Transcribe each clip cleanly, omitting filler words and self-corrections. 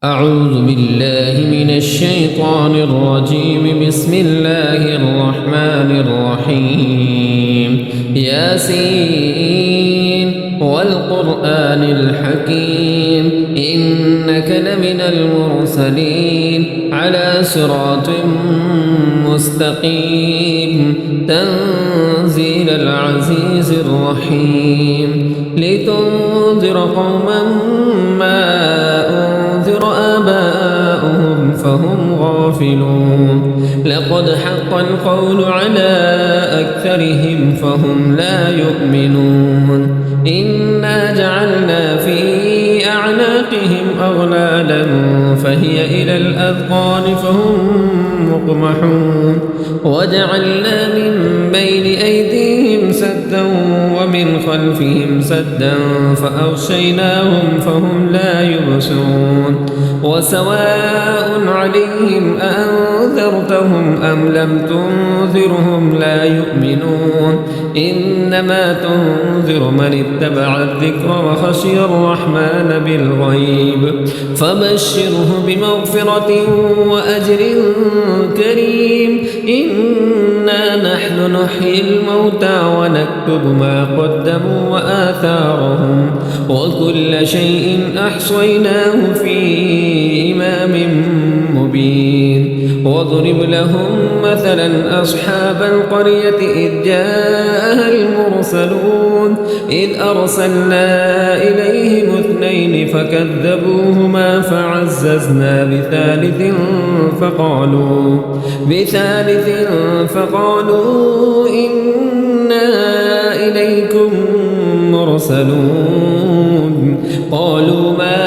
أعوذ بالله من الشيطان الرجيم. بسم الله الرحمن الرحيم. ياسين والقرآن الحكيم إنك لمن المرسلين على صراط مستقيم تنزيل العزيز الرحيم لتنذر قوما ما آباؤهم فهم غافلون. لقد حق القول على أكثرهم فهم لا يؤمنون. إنا جعلنا في أعناقهم أغلالا فهي إلى الأذقان فهم مقمحون. وجعلنا من بين أيديهم سدا ومن خلفهم سدا فأغشيناهم فهم لا يبصرون. وسواء عليهم أأنذرتهم أم لم تنذرهم لا يؤمنون. إنما تنذر من اتبع الذكر وخشي الرحمن بالغيب فبشره بمغفرة وأجر كريم. إنا نحن نحيي الموتى ونكتب ما قدموا وآثارهم وكل شيء أحصيناه في إمام مبين. واضرب لهم مثلا أصحاب القرية إذ جاءها المرسلون إذ أرسلنا إليهم اثنين فكذبوهما فعززنا بثالث فقالوا إنا إليكم مرسلون. قالوا ما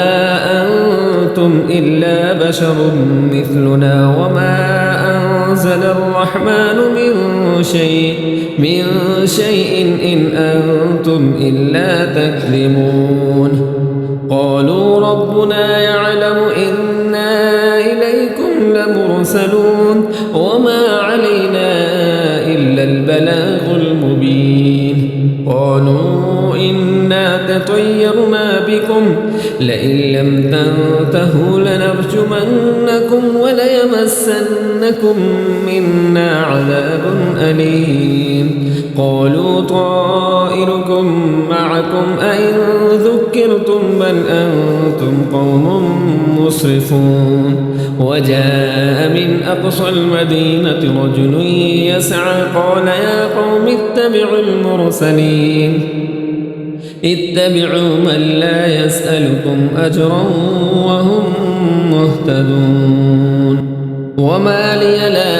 أنتم إلا بشر مثلنا وما أنزل الرحمن من شيء إن أنتم إلا تكذبون. قالوا ربنا يعلم إنا إليكم لمرسلون وما علينا إلا البلاغ المبين. قالوا إنا تطيرنا بكم لئن لم تنتهوا لنرجمنكم وليمسنكم منا عذاب أليم. قالوا طائركم معكم أئن ذكرتم بل أنتم قوم مسرفون. وجاء من أقصى المدينة رجل يسعى قال يا قوم اتبعوا من لا يسألكم أجرا وهم مهتدون. وما لي لا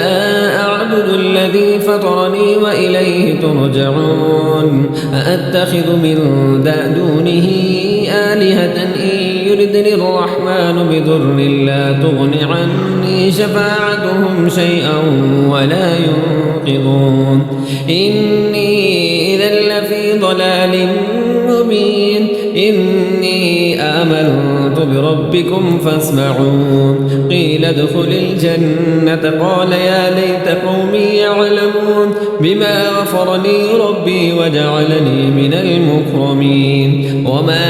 أعبد الذي فطرني وإليه ترجعون. أأتخذ من دونه آلهة إن يردني الرحمن بضر لا تغن عني شفاعتهم شيئا ولا ينقذون. إني إذا لفي ضلال مبين. إني آمنت بربكم فاسمعون. قيل ادخل الجنة قال يا ليت قومي يعلمون بما غفر لي ربي وجعلني من المكرمين. وما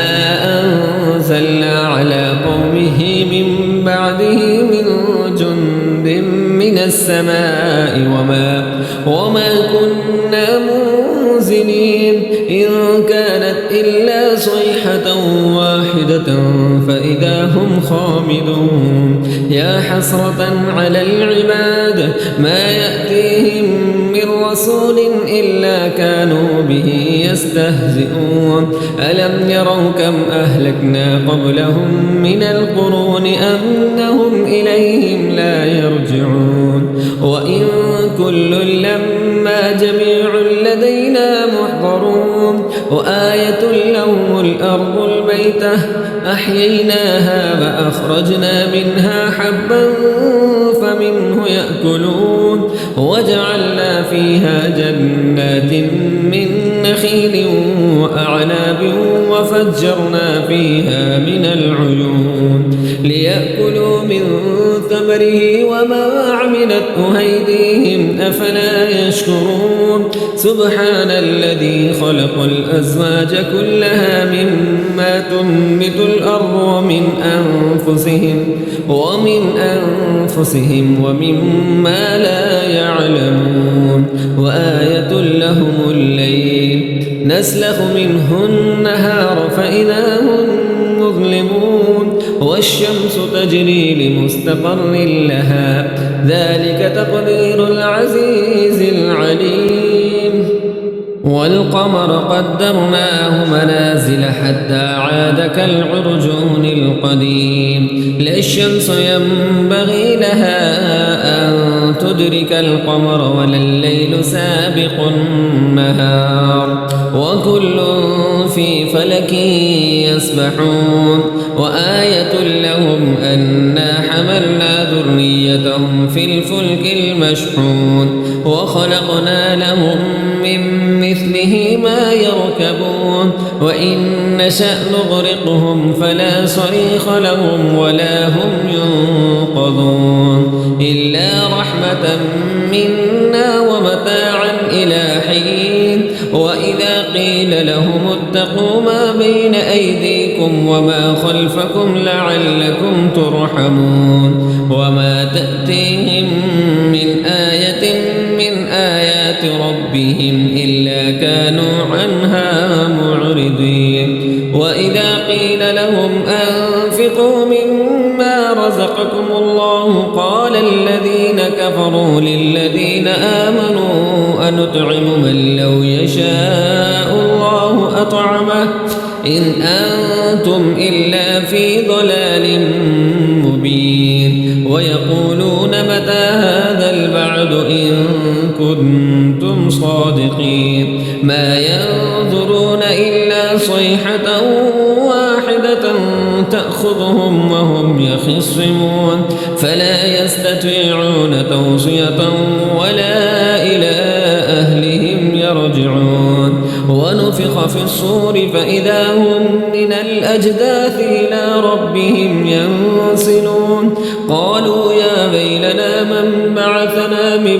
أنزلنا على قومه من بعده من جند من السماء وما كنا منزلين. إن كانت إلا صيحة واحدة فإذا هم خامدون. يا حسرة على العباد ما يأتيهم من رسول إلا كانوا به يستهزئون. ألم يروا كم أهلكنا قبلهم من القرون أنهم إليهم لا يرجعون. وإن كل لما جميع لدينا محضرون. وآية لهم الأرض الميتة أحييناها وأخرجنا منها حبا فمنه يأكلون. وجعلنا فيها جنات من نخيل وأعناب وفجرنا فيها من العيون ليأكلوا من ثمره وما عملته أيديهم أفلا يشكرون. سبحان الذي خلق الأزواج كلها مما تنبت الأرض ومن أنفسهم ومن أنفسهم ومما لا يعلمون وآية لهم الليل نسلخ منه النهار فإذا هم مظلمون والشمس تجري لمستقر لها ذلك تقدير العزيز العليم والقمر قدرناه منازل حتى عاد كالعرجون القديم لا الشمس ينبغي لها أن تدرك القمر ولا الليل سابق النهار وكل في فلك يسبحون وآية لهم أنا حملنا ذريتهم في الفلك المشحون وخلقنا لهم من مثله ما يركبون وإن نشأ نغرقهم فلا صريخ لهم ولا هم ينقذون إلا رحمة منا ومتاعا إلى حين وإذا قيل لهم اتقوا ما بين أيديكم وما خلفكم لعلكم ترحمون وما تأتيهم من آية من آيات ربهم إلا كانوا عنها معرضين وإذا قيل لهم أنفقوا مما رزقكم الله قال الذين كفروا للذين آمنوا أنطعم من لو يشاء الله أطعمه إن أنتم إلا في ضلال مبين ويقولون متى هذا البعد إن كنتم صادقين ما ينظرون إلا صيحة واحدة تأخذهم وهم يخصمون فلا يستطيعون توصية ولا إلى أهلهم يرجعون ونفخ في الصور فإذا هم من الأجداث إلى ربهم ينسلون قالوا يا ويلنا من بعثنا من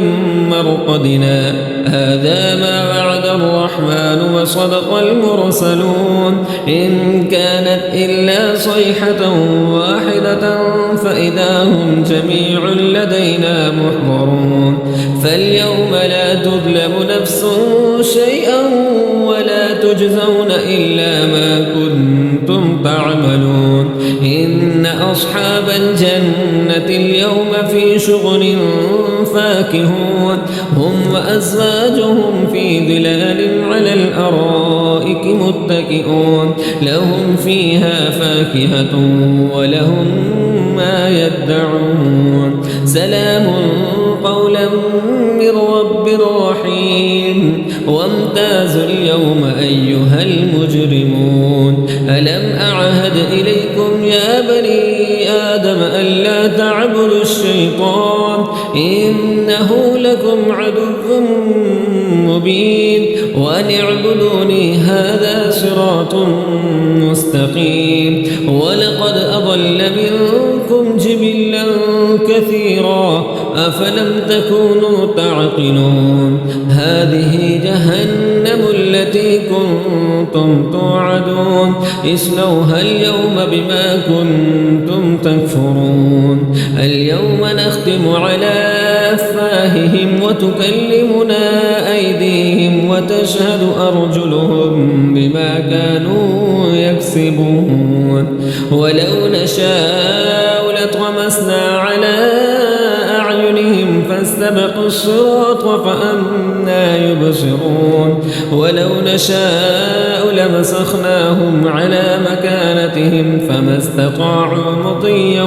مرقدنا هذا ما وعد الرحمن وصدق المرسلون إن كانت إلا صيحة واحدة فإذا هم جميع لدينا محضرون فاليوم لا تظلم نفس شيئا ولا تجزون إلا ما كنتم تعملون إن أصحاب الجنة اليوم في شغل فاكهون هم وأزواجهم في ظلال على الأرائك متكئون لهم فيها فاكهة ولهم ما يدعون سلام قولا من رب رحيم وامتازوا اليوم أيها المجرمون ألم أعهد إليكم يا بني آدم ألا تعبدوا الشيطان إنه لكم عدو مبين وأن اعبدوني هذا صراط مستقيم ولقد أضل منكم جبلا كثيرا أفلم تكونوا تعقلون هذه جهنم التي كنتم توعدون اصلوها اليوم بما كنتم تكفرون اليوم نختم على أفواههم وتكلمنا أيديهم وتشهد أرجلهم بما كانوا يكسبون ولو نشاء لطمسنا على أعينهم فاستبقوا الصراط فأنى يبصرون ولو نشاء لمسخناهم على مكانتهم فما استطاعوا مضيا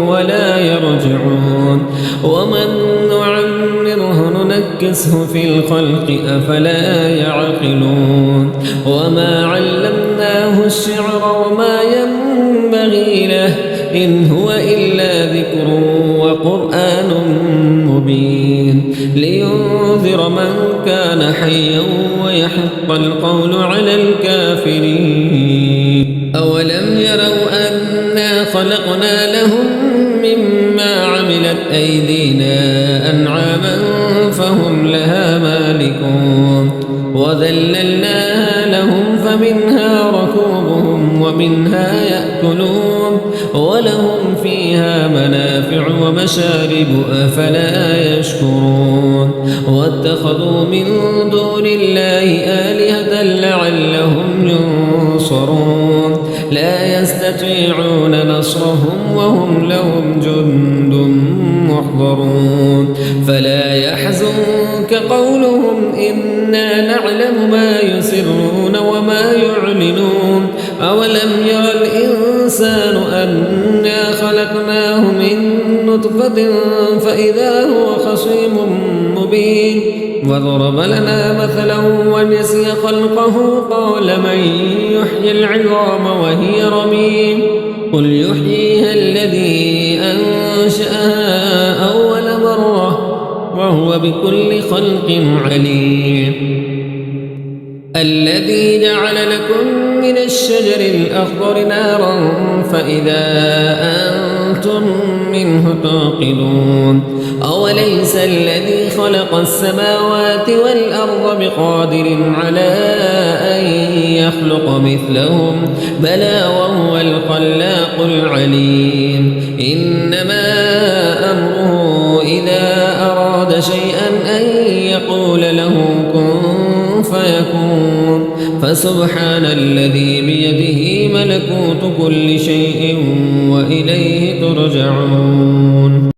ولا يرجعون ومن نعمره ننكسه في الخلق أفلا يعقلون وما علمناه الشعر وما ينبغي له إن هو إلا ذكر وقرآن مبين لينذر من كان حيا ويحق القول على الكافرين أولم يروا أنا خلقنا لهم مما عملت أيدينا أنعاما فهم لها مالكون وذللناها لهم فمنها ركوبهم ومنها يأكلون ولهم فيها منافع ومشارب أفلا يشكرون واتخذوا من دون الله آلهة لعلهم ينصرون لا يستطيعون نصرهم وهم لهم جند محضرون فلا يحزنك قولهم إنا نعلم ما يسرون وما يعلنون أولم ير الإنسان أنا خلقناه من نطفة فإذا هو خصيم مبين وضرب لنا مثلا ونسي خلقه قال من يحيي العظام وهي رميم قل يحييها الذي أنشأها أول مرة وهو بكل خلق عليم الذي جعل لكم من الشجر الأخضر نارا فإذا أنتم منه توقدون أوليس الذي خلق السماوات والأرض بقادر على أن يخلق مثلهم بلى وهو الخلاق العليم إنما أمره إذا أراد شيئا أن يقول له كن فيكون فسبحان الذي بيده ملكوت كل شيء وإليه ترجعون